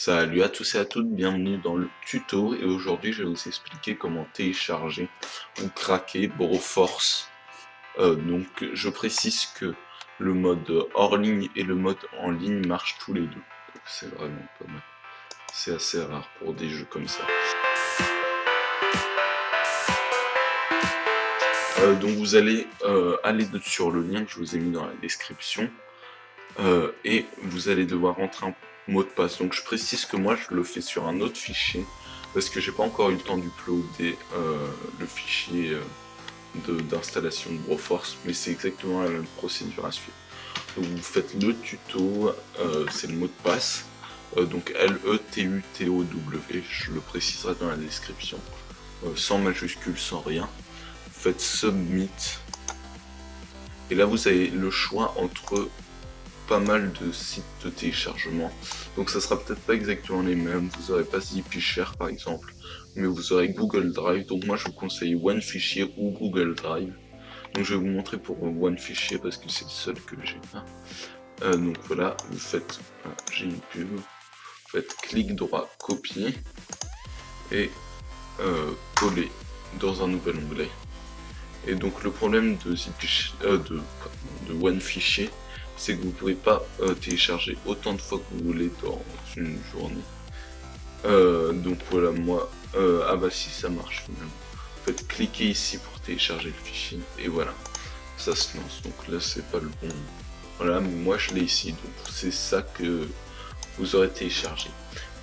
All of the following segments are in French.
Salut à tous et à toutes, bienvenue dans le tuto et aujourd'hui je vais vous expliquer comment télécharger ou craquer Broforce. Donc je précise que le mode hors ligne et le mode en ligne marchent tous les deux. Donc c'est vraiment pas mal. C'est assez rare pour des jeux comme ça. Donc vous allez aller sur le lien que je vous ai mis dans la description. Et vous allez devoir rentrer un mot de passe. Donc je précise que moi je le fais sur un autre fichier parce que j'ai pas encore eu le temps d'uploader le fichier d'installation de Broforce, mais c'est exactement la même procédure à suivre. Donc vous faites le tuto, c'est le mot de passe, donc LETUTOW, je le préciserai dans la description, sans majuscule, sans rien. Vous faites submit, et là vous avez le choix entre pas mal de sites de téléchargement, donc ça sera peut-être pas exactement les mêmes, vous aurez pas ZipShare par exemple, mais vous aurez Google Drive, donc moi je vous conseille OneFichier ou Google Drive. Donc je vais vous montrer pour OneFichier parce que c'est le seul que j'ai pas. Donc voilà, vous faites, j'ai une pub, vous faites clic droit, copier, et coller dans un nouvel onglet. Et donc le problème de OneFichier, c'est que vous ne pouvez pas télécharger autant de fois que vous voulez dans une journée. Donc voilà, moi, ah bah si, ça marche finalement. Vous faites cliquer ici pour télécharger le fichier, et voilà, ça se lance. Donc là c'est pas le bon, voilà, mais moi je l'ai ici, donc c'est ça que vous aurez téléchargé.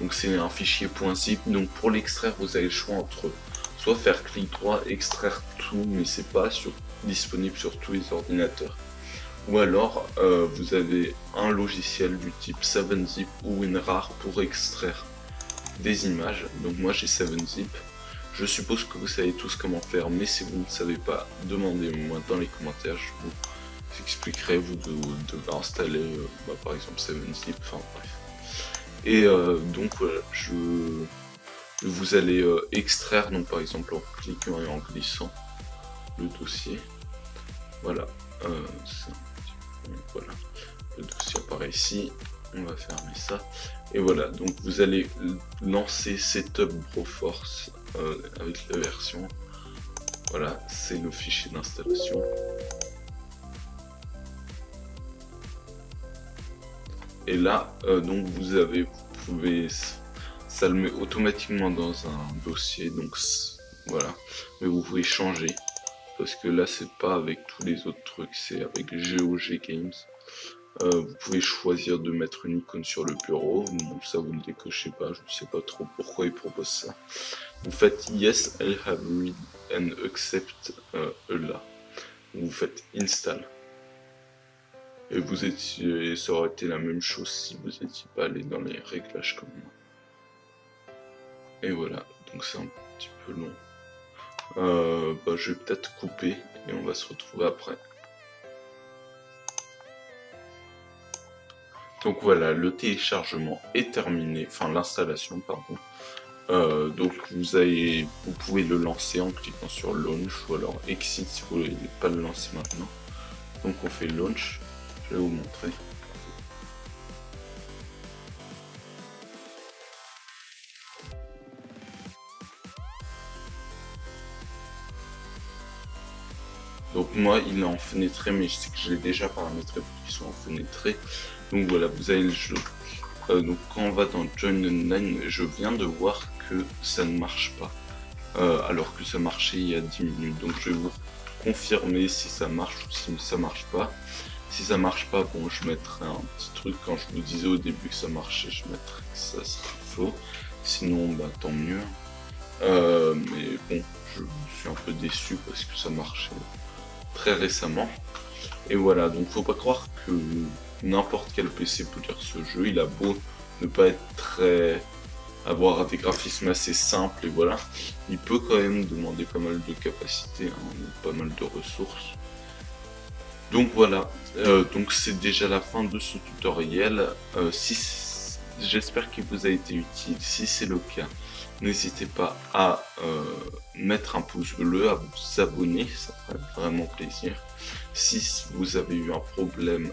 Donc c'est un fichier .zip, donc pour l'extraire vous avez le choix entre soit faire clic droit, extraire tout, mais c'est pas disponible sur tous les ordinateurs, ou alors vous avez un logiciel du type 7zip ou WinRAR pour extraire des images. Donc moi j'ai 7zip, je suppose que vous savez tous comment faire, mais si vous ne savez pas, demandez-moi dans les commentaires, je vous expliquerai. Vous devez installer par exemple 7zip, enfin bref. Et donc voilà, vous allez extraire, donc par exemple en cliquant et en glissant le dossier, voilà, voilà, le dossier apparaît ici, on va fermer ça, et voilà, donc vous allez lancer Setup Broforce avec la version, voilà, c'est le fichier d'installation. Et là, donc vous pouvez, ça le met automatiquement dans un dossier, donc voilà, mais vous pouvez changer, parce que là c'est pas avec tous les autres trucs, c'est avec GOG Games. Vous pouvez choisir de mettre une icône sur le bureau, bon, ça vous ne décochez pas, je ne sais pas trop pourquoi ils proposent ça. Vous faites Yes, I have read and accept là. Vous faites Install. Et ça aurait été la même chose si vous n'étiez pas allé dans les réglages comme moi. Et voilà, donc c'est un petit peu long. Je vais peut-être couper et on va se retrouver après. Donc voilà, le téléchargement est terminé, enfin l'installation, pardon. Donc vous pouvez le lancer en cliquant sur Launch ou alors Exit si vous ne voulez pas le lancer maintenant. Donc on fait Launch, je vais vous montrer. Donc moi il est en fenêtré, mais je sais que je l'ai déjà paramétré pour qu'il soit en fenêtré. Donc voilà, vous avez le jeu. Donc quand on va dans Join Online, je viens de voir que ça ne marche pas. Alors que ça marchait il y a 10 minutes. Donc je vais vous confirmer si ça marche ou si ça marche pas. Si ça marche pas, bon, je mettrai un petit truc quand je vous disais au début que ça marchait, je mettrai que ça sera faux. Sinon, bah tant mieux. Mais bon, je suis un peu déçu parce que ça marchait très récemment. Et voilà, donc faut pas croire que n'importe quel PC peut lire ce jeu. Il a beau ne pas être avoir des graphismes assez simples, et voilà, il peut quand même demander pas mal de capacités, hein, pas mal de ressources. Donc voilà, donc c'est déjà la fin de ce tutoriel. J'espère qu'il vous a été utile. Si c'est le cas, n'hésitez pas à mettre un pouce bleu, à vous abonner, ça ferait vraiment plaisir. Si vous avez eu un problème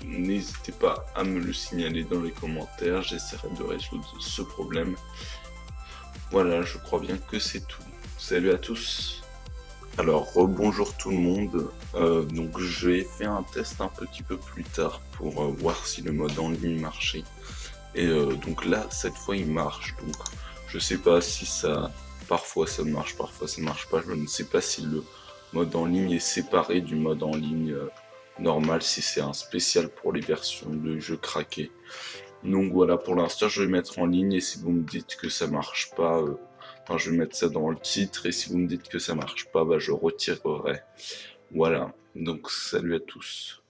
n'hésitez pas à me le signaler dans les commentaires, j'essaierai de résoudre ce problème. Voilà, je crois bien que c'est tout. Salut à tous. Alors, rebonjour tout le monde. Donc, j'ai fait un test un petit peu plus tard pour voir si le mode en ligne marchait. Et donc là, cette fois, il marche. Donc, je sais pas si ça... Parfois ça marche, parfois ça marche pas. Je ne sais pas si le mode en ligne est séparé du mode en ligne normal, si c'est un spécial pour les versions de jeux craqués. Donc voilà, pour l'instant, je vais mettre en ligne et si vous me dites que ça marche pas, enfin, je vais mettre ça dans le titre et si vous me dites que ça marche pas, bah, je retirerai. Voilà, donc salut à tous.